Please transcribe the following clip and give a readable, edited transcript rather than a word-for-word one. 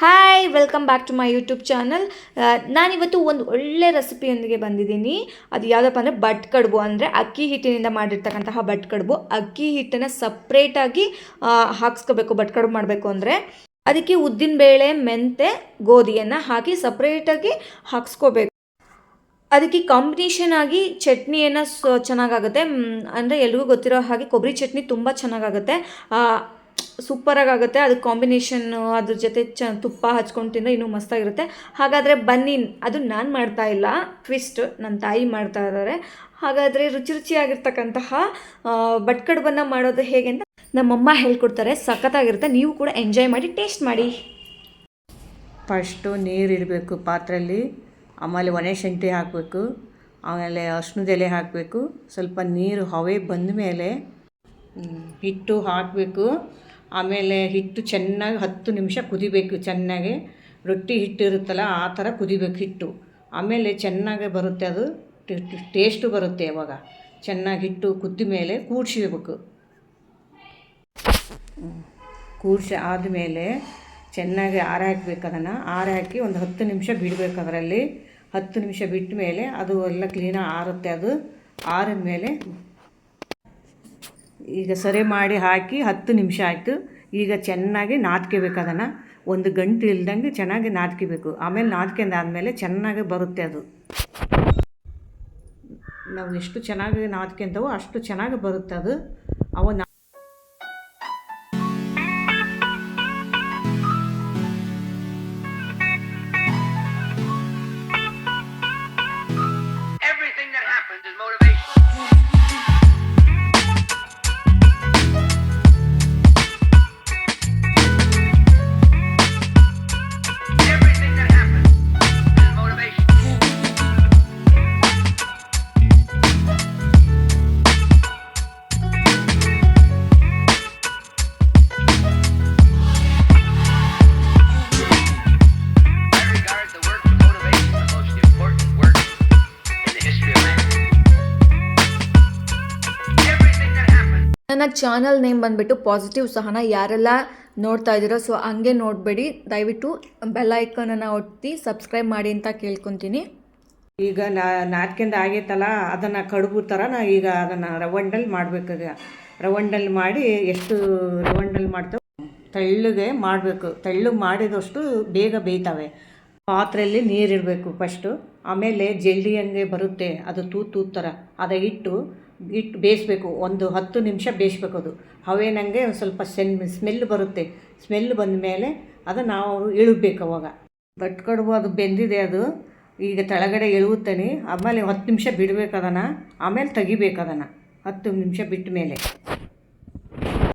Hi, welcome back to my YouTube channel. ನಾನಿವತ್ತು ಒಂದು ಒಳ್ಳೆ ರೆಸಿಪಿಯೊಂದಿಗೆ ಬಂದಿದ್ದೀನಿ. ಅದು ಯಾವುದಪ್ಪ ಅಂದರೆ ಬಟ್ ಕಡುಬು, ಅಂದರೆ ಅಕ್ಕಿ ಹಿಟ್ಟಿನಿಂದ ಮಾಡಿರ್ತಕ್ಕಂತಹ ಬಟ್ ಕಡುಬು. ಅಕ್ಕಿ ಹಿಟ್ಟನ್ನು ಸಪ್ರೇಟಾಗಿ ಹಾಕ್ಸ್ಕೋಬೇಕು ಬಟ್ ಕಡುಬು ಮಾಡಬೇಕು ಅಂದರೆ. ಅದಕ್ಕೆ ಉದ್ದಿನಬೇಳೆ, ಮೆಂತೆ, ಗೋಧಿಯನ್ನು ಹಾಕಿ ಸಪ್ರೇಟಾಗಿ ಹಾಕ್ಸ್ಕೋಬೇಕು. ಅದಕ್ಕೆ ಕಾಂಬಿನೇಷನ್ ಆಗಿ ಚಟ್ನಿಯನ್ನು ಚೆನ್ನಾಗಾಗುತ್ತೆ. ಅಂದರೆ ಎಲ್ರಿಗೂ ಗೊತ್ತಿರೋ ಹಾಗೆ ಕೊಬ್ಬರಿ ಚಟ್ನಿ ತುಂಬ ಚೆನ್ನಾಗಾಗುತ್ತೆ, ಸೂಪರಾಗುತ್ತೆ. ಅದಕ್ಕೆ ಕಾಂಬಿನೇಷನ್ನು ಅದ್ರ ಜೊತೆ ತುಪ್ಪ ಹಚ್ಕೊಂಡು ತಿಂದರೆ ಇನ್ನೂ ಮಸ್ತಾಗಿರುತ್ತೆ. ಹಾಗಾದರೆ ಬನ್ನಿ, ಅದು ನಾನು ಮಾಡ್ತಾ ಇಲ್ಲ, ಟ್ವಿಸ್ಟ್ ನನ್ನ ತಾಯಿ ಮಾಡ್ತಾ ಇದ್ದಾರೆ. ಹಾಗಾದರೆ ರುಚಿಯಾಗಿರ್ತಕ್ಕಂತಹ ಬಟ್ ಕಡುಬನ್ನು ಮಾಡೋದು ಹೇಗೆ ಅಂತ ನಮ್ಮಮ್ಮ ಹೇಳ್ಕೊಡ್ತಾರೆ. ಸಖತ್ತಾಗಿರುತ್ತೆ, ನೀವು ಕೂಡ ಎಂಜಾಯ್ ಮಾಡಿ, ಟೇಸ್ಟ್ ಮಾಡಿ. ಫಸ್ಟು ನೀರು ಇಡಬೇಕು ಪಾತ್ರೆಯಲ್ಲಿ, ಆಮೇಲೆ ಒಣ ಶುಂಠಿ ಹಾಕಬೇಕು, ಆಮೇಲೆ ಅರ್ಶಿಣದ ಎಲೆ ಹಾಕಬೇಕು. ಸ್ವಲ್ಪ ನೀರು ಹವೆ ಬಂದ ಮೇಲೆ ಹಿಟ್ಟು ಹಾಕಬೇಕು. ಆಮೇಲೆ ಹಿಟ್ಟು ಚೆನ್ನಾಗಿ 10 ನಿಮಿಷ ಕುದಿಬೇಕು. ಚೆನ್ನಾಗಿ ರೊಟ್ಟಿ ಹಿಟ್ಟು ಇರುತ್ತಲ್ಲ ಆ ಥರ ಕುದಿಬೇಕು ಹಿಟ್ಟು. ಆಮೇಲೆ ಚೆನ್ನಾಗಿ ಬರುತ್ತೆ, ಅದು ಟೇಸ್ಟು ಬರುತ್ತೆ. ಅವಾಗ ಚೆನ್ನಾಗಿ ಹಿಟ್ಟು ಕುದ್ದ ಮೇಲೆ ಕೂಡಿಸ್ಬೇಕು. ಕೂಡಿಸಿ ಆದಮೇಲೆ ಚೆನ್ನಾಗಿ ಆರ ಹಾಕಬೇಕು. ಅದನ್ನು ಆರ ಹಾಕಿ ಒಂದು 10 ನಿಮಿಷ ಬಿಡಬೇಕು. ಅದರಲ್ಲಿ 10 ನಿಮಿಷ ಬಿಟ್ಟ ಮೇಲೆ ಅದು ಎಲ್ಲ ಕ್ಲೀನಾಗಿ ಆರುತ್ತೆ. ಅದು ಆರಿದ ಮೇಲೆ ಈಗ ಸರಿ ಮಾಡಿ ಹಾಕಿ 10 ನಿಮಿಷ ಆಯಿತು. ಈಗ ಚೆನ್ನಾಗಿ ನಾದ್ಕೋಬೇಕು. ಅದನ್ನು ಒಂದು ಗಂಟು ಇಲ್ದಂಗೆ ಚೆನ್ನಾಗಿ ನಾದ್ಕೋಬೇಕು. ಆಮೇಲೆ ನಾದ್ಕೊಂಡಾದ್ಮೇಲೆ ಚೆನ್ನಾಗಿ ಬರುತ್ತೆ. ಅದು ನಾವು ಎಷ್ಟು ಚೆನ್ನಾಗಿ ನಾದ್ಕೊಂತವೋ ಅಷ್ಟು ಚೆನ್ನಾಗಿ ಬರುತ್ತೆ. ಅದು ಅವ ನನ್ನ ಚಾನಲ್ ನೇಮ್ ಬಂದುಬಿಟ್ಟು ಪಾಸಿಟಿವ್ ಸಹನ. ಯಾರೆಲ್ಲ ನೋಡ್ತಾ ಇದ್ದೀರೋ ಸೊ ಹಂಗೆ ನೋಡಬೇಡಿ, ದಯವಿಟ್ಟು ಬೆಲ್ ಐಕಾನನ್ನು ಒತ್ತಿ ಸಬ್ಸ್ಕ್ರೈಬ್ ಮಾಡಿ ಅಂತ ಕೇಳ್ಕೊತೀನಿ. ಈಗ ನಾದ್ಕೊಂಡು ಆಗೈತಲ್ಲ, ಅದನ್ನು ಕಡುಬು ಥರ ಈಗ ಅದನ್ನು ರವಂಡಲ್ಲಿ ಮಾಡಬೇಕು. ರವಂಡಲ್ಲಿ ಮಾಡಿ ಎಷ್ಟು ರವಂಡಲ್ಲಿ ಮಾಡ್ತೇವೆ ತೆಳ್ಳಗೆ ಮಾಡಬೇಕು. ತೆಳ್ಳಗೆ ಮಾಡಿದಷ್ಟು ಬೇಗ ಬೇಯ್ತವೆ. ಪಾತ್ರೆಯಲ್ಲಿ ನೀರಿಡಬೇಕು ಫಸ್ಟು. ಆಮೇಲೆ ಜಲ್ದಿ ಹಂಗೆ ಬರುತ್ತೆ, ಅದು ತೂತು ಥರ. ಅದು ಇಟ್ಟು ಬೇಯಿಸ್ಬೇಕು. ಒಂದು 10 ನಿಮಿಷ ಬೇಯಿಸ್ಬೇಕು. ಅದು ಹವೇನಂಗೆ ಒಂದು ಸ್ವಲ್ಪ ಸ್ಮೆಲ್ ಬರುತ್ತೆ. ಸ್ಮೆಲ್ ಬಂದ ಮೇಲೆ ಅದನ್ನು ನಾವು ಇಳಬೇಕು. ಅವಾಗ ಬಟ್ ಕಡುಬು ಅದು ಬೆಂದಿದೆ. ಅದು ಈಗ ಕೆಳಗಡೆ ಇಳುತ್ತೇನೆ. ಆಮೇಲೆ 10 ನಿಮಿಷ ಬಿಡಬೇಕು ಅದನ್ನು. ಆಮೇಲೆ ತೆಗಿಬೇಕು ಅದನ್ನು 10 ನಿಮಿಷ ಬಿಟ್ಟ ಮೇಲೆ.